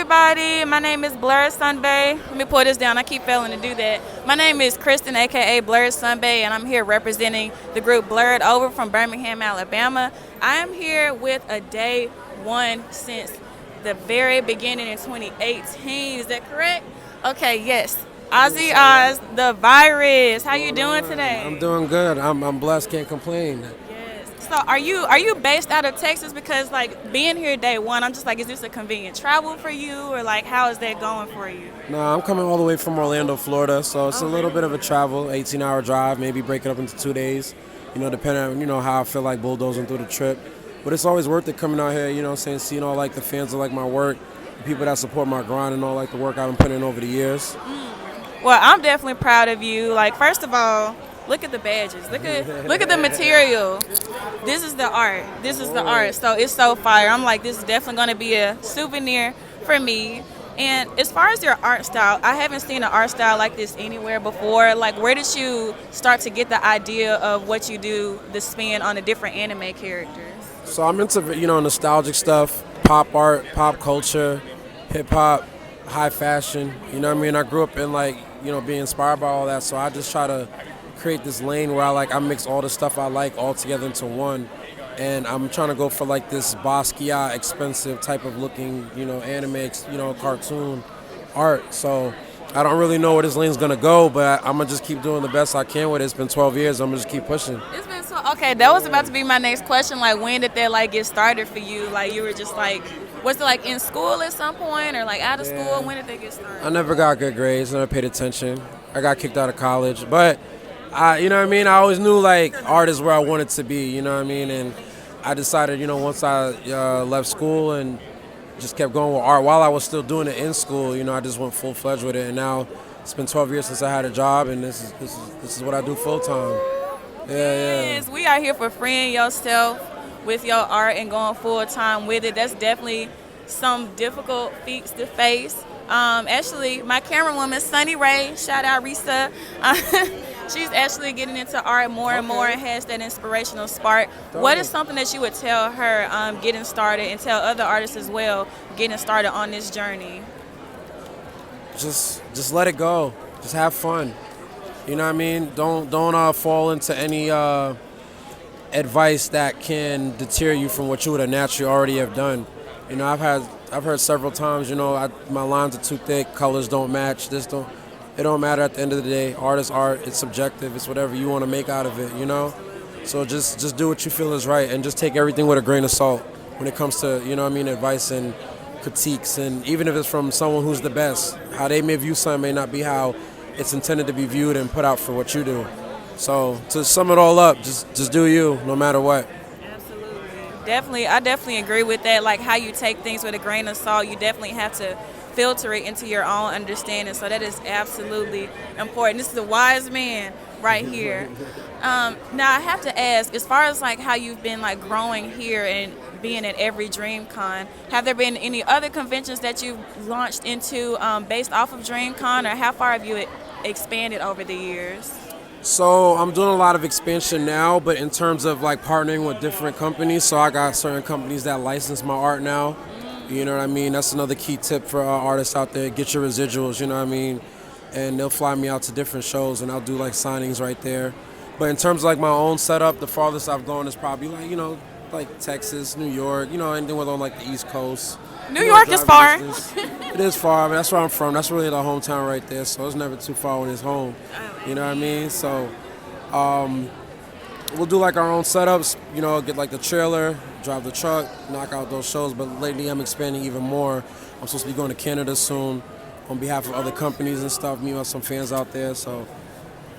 everybody. My name is Blerd Sunbay. Let me pull this down. I keep failing to do that. My name is Kristen, aka Blerd Sunbay, and I'm here representing the group Blerd over from Birmingham, Alabama. I am here with a day one since the very beginning in 2018. Is that correct? Okay, yes. Ozzy Oz Da Vyrus. How you doing today? I'm doing good. I'm blessed. Can't complain. So are you based out of Texas? Because like being here day one, I'm just like, is this a convenient travel for you, or like how is that going for you? No, I'm coming all the way from Orlando, Florida, so it's a little bit of a travel, 18-hour drive, maybe break it up into 2 days, depending on, how I feel like bulldozing through the trip. But it's always worth it coming out here, seeing all like the fans of like my work, the people that support my grind and all like the work I've been putting in over the years. Well, I'm definitely proud of you. Like, first of all, look at the badges. Look at the material. This is the art. This is the art. So it's so fire. I'm like, this is definitely going to be a souvenir for me. And as far as your art style, I haven't seen an art style like this anywhere before. Like, where did you start to get the idea of what you do, the spin on the different anime characters? So I'm into, nostalgic stuff, pop art, pop culture, hip hop, high fashion. I grew up in being inspired by all that. So I just try to create this lane where I mix all the stuff I like all together into one, and I'm trying to go for like this Basquiat expensive type of looking anime cartoon art. So I don't really know where this lane's gonna go, but I'm gonna just keep doing the best I can with it. It's been 12 years. I'm gonna just keep pushing. It's been okay. That was about to be my next question. Like, when did that get started for you? Like, you were just was it in school at some point, or out of school? When did they get started? I never got good grades. Never paid attention. I got kicked out of college, but I always knew art is where I wanted to be, and I decided, once I left school and just kept going with art while I was still doing it in school, I just went full-fledged with it, and now it's been 12 years since I had a job, and this is what I do full-time. Yes, we are here for freeing yourself with your art and going full-time with it. That's definitely some difficult feats to face. Actually, my camera woman, Sunny Ray, shout out Risa, she's actually getting into art more and more and has that inspirational spark. What is something that you would tell her getting started, and tell other artists as well getting started on this journey? Just let it go. Just have fun. Don't fall into any advice that can deter you from what you would have naturally already have done. I've heard several times, my lines are too thick, colors don't match, it don't matter at the end of the day. Art is art, it's subjective, it's whatever you want to make out of it, So just do what you feel is right, and just take everything with a grain of salt when it comes to, advice and critiques, and even if it's from someone who's the best, how they may view something may not be how it's intended to be viewed and put out for what you do. So to sum it all up, just do you, no matter what. I definitely agree with that. Like, how you take things with a grain of salt, you definitely have to filter it into your own understanding. So that is absolutely important. This is a wise man right here. Now I have to ask, as far as how you've been growing here and being at every Dreamcon, have there been any other conventions that you've launched into based off of Dreamcon, or how far have you expanded over the years? So I'm doing a lot of expansion now, but in terms of partnering with different companies, so I got certain companies that license my art now. You know what I mean? That's another key tip for artists out there. Get your residuals, and they'll fly me out to different shows, and I'll do signings right there. But in terms of my own setup, the farthest I've gone is probably Texas, New York, anything with on the East Coast. New York is far. It is far. That's where I'm from. That's really the hometown right there. So it's never too far when it's home. You know what I mean? So we'll do our own setups. Get the trailer, drive the truck, knock out those shows. But lately I'm expanding even more. I'm supposed to be going to Canada soon on behalf of other companies and stuff. Meet some fans out there. So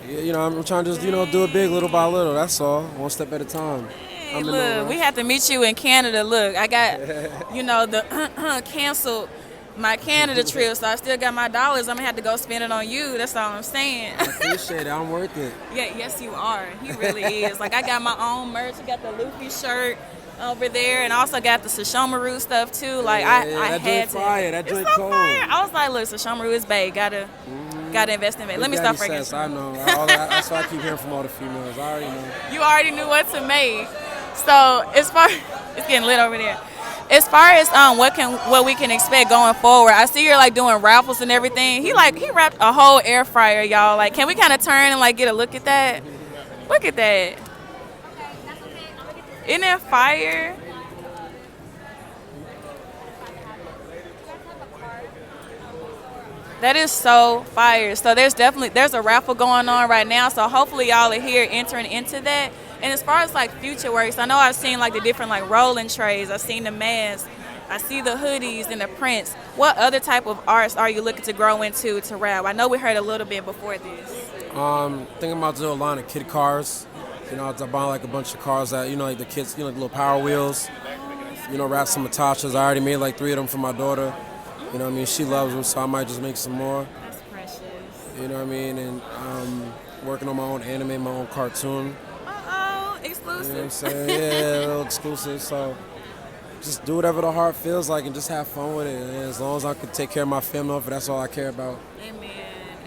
I'm trying to just do it big little by little. That's all. One step at a time. Hey, look, we have to meet you in Canada. Look, I got, the canceled my Canada trip, so I still got my dollars. I'm going to have to go spend it on you. That's all I'm saying. I appreciate it. I'm worth it. Yeah, yes, you are. He really is. I got my own merch. I got the Luffy shirt over there, and I also got the Sashomaru stuff, too. I had to. Fire. That joint cold. Fire. I was look, Sashomaru is bae. Gotta invest in it. Let me stop freaking. I know. That's what I keep hearing from all the females. I already know. You already knew what to make. So, it's getting lit over there. As far as what we can expect going forward, I see you're like doing raffles and everything. He wrapped a whole air fryer, y'all. Like, can we kind of turn and like get a look at that? Look at that. Isn't that fire? That is so fire. So there's a raffle going on right now. So hopefully y'all are here entering into that. And as far as like future works, I know I've seen like the different like rolling trays. I've seen the masks. I see the hoodies and the prints. What other type of arts are you looking to grow into to wrap? I know we heard a little bit before this. Thinking about doing a line of kid cars. You know, I buy like a bunch of cars that, you know, like the kids, you know, the little Power Wheels. You know, wrap some Natashas. I already made like 3 of them for my daughter. You know what I mean? She loves them, so I might just make some more. That's precious. You know what I mean? And working on my own anime, my own cartoon. Exclusive. You know what I'm saying? Yeah, a little exclusive. So just do whatever the heart feels like and just have fun with it. And as long as I can take care of my family, that's all I care about. Amen.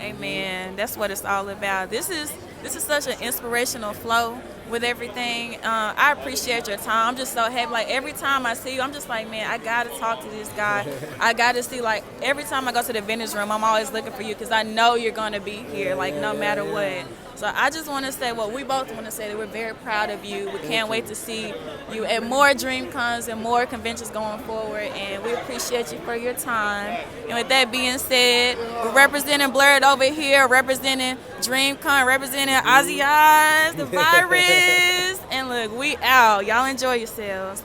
Amen. That's what it's all about. This is such an inspirational flow with everything. I appreciate your time. I'm just so happy. Like every time I see you, I'm just like, man, I gotta talk to this guy. I gotta see. Like every time I go to the vendors room, I'm always looking for you because I know you're gonna be here. Like no matter what. So I just want to say what we both want to say, that we're very proud of you. We can't wait to see you at more Dreamcons and more conventions going forward, and we appreciate you for your time. And with that being said, we're representing Blerd over here, representing Dreamcon, representing Ozzy Oz Da Vyrus, and look, we out. Y'all enjoy yourselves.